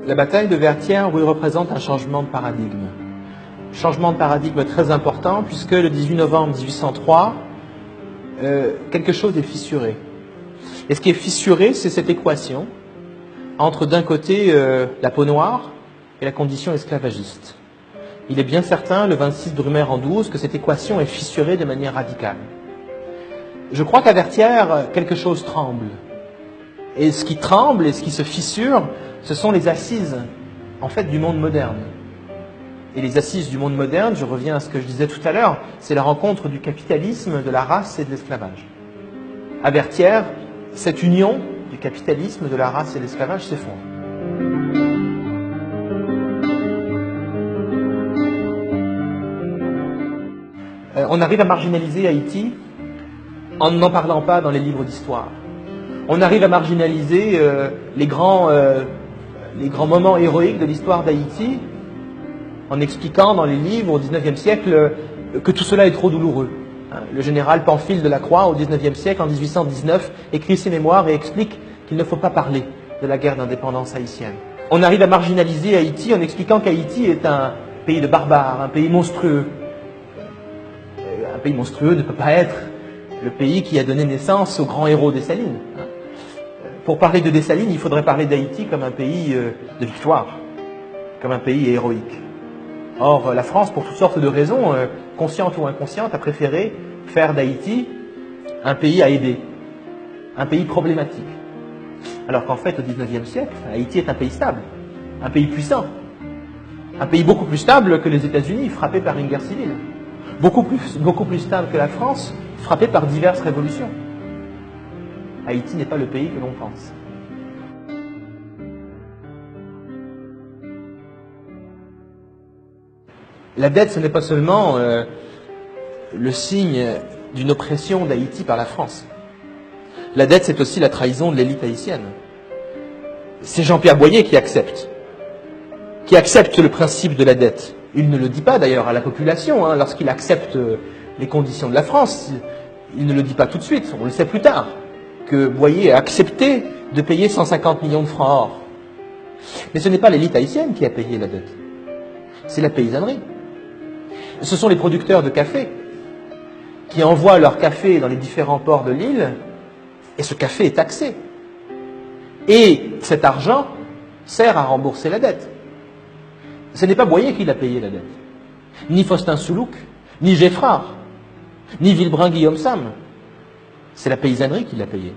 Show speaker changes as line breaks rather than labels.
La bataille de Vertières, oui, représente un changement de paradigme. Changement de paradigme très important, puisque le 18 novembre 1803, quelque chose est fissuré. Et ce qui est fissuré, c'est cette équation entre, d'un côté, la peau noire et la condition esclavagiste. Il est bien certain, le 26 Brumaire en 12, que cette équation est fissurée de manière radicale. Je crois qu'à Vertières, quelque chose tremble. Et ce qui tremble et ce qui se fissure, ce sont les assises, en fait, du monde moderne. Et les assises du monde moderne, je reviens à ce que je disais tout à l'heure, c'est la rencontre du capitalisme, de la race et de l'esclavage. À Vertières, cette union du capitalisme, de la race et de l'esclavage s'effondre. On arrive à marginaliser Haïti en n'en parlant pas dans les livres d'histoire. On arrive à marginaliser les grands moments héroïques de l'histoire d'Haïti en expliquant dans les livres au XIXe siècle que tout cela est trop douloureux. Le général Pamphile de la Croix, au XIXe siècle, en 1819, écrit ses mémoires et explique qu'il ne faut pas parler de la guerre d'indépendance haïtienne. On arrive à marginaliser Haïti en expliquant qu'Haïti est un pays de barbares, un pays monstrueux. Un pays monstrueux ne peut pas être le pays qui a donné naissance au grand héros Dessalines. Pour parler de Dessalines, il faudrait parler d'Haïti comme un pays de victoire, comme un pays héroïque. Or, la France, pour toutes sortes de raisons, conscientes ou inconscientes, a préféré faire d'Haïti un pays à aider, un pays problématique. Alors qu'en fait, au XIXe siècle, Haïti est un pays stable, un pays puissant, un pays beaucoup plus stable que les États-Unis, frappé par une guerre civile, beaucoup plus stable que la France, frappé par diverses révolutions. Haïti n'est pas le pays que l'on pense. La dette, ce n'est pas seulement le signe d'une oppression d'Haïti par la France. La dette, c'est aussi la trahison de l'élite haïtienne. C'est Jean-Pierre Boyer qui accepte le principe de la dette. Il ne le dit pas d'ailleurs à la population, lorsqu'il accepte les conditions de la France. Il ne le dit pas tout de suite, on le sait plus tard, que Boyer a accepté de payer 150 millions de francs or. Mais ce n'est pas l'élite haïtienne qui a payé la dette, c'est la paysannerie. Ce sont les producteurs de café qui envoient leur café dans les différents ports de l'île, et ce café est taxé. Et cet argent sert à rembourser la dette. Ce n'est pas Boyer qui l'a payé la dette, ni Faustin Soulouque, ni Geffrard, ni Villebrun Guillaume Sam. C'est la paysannerie qui l'a payé.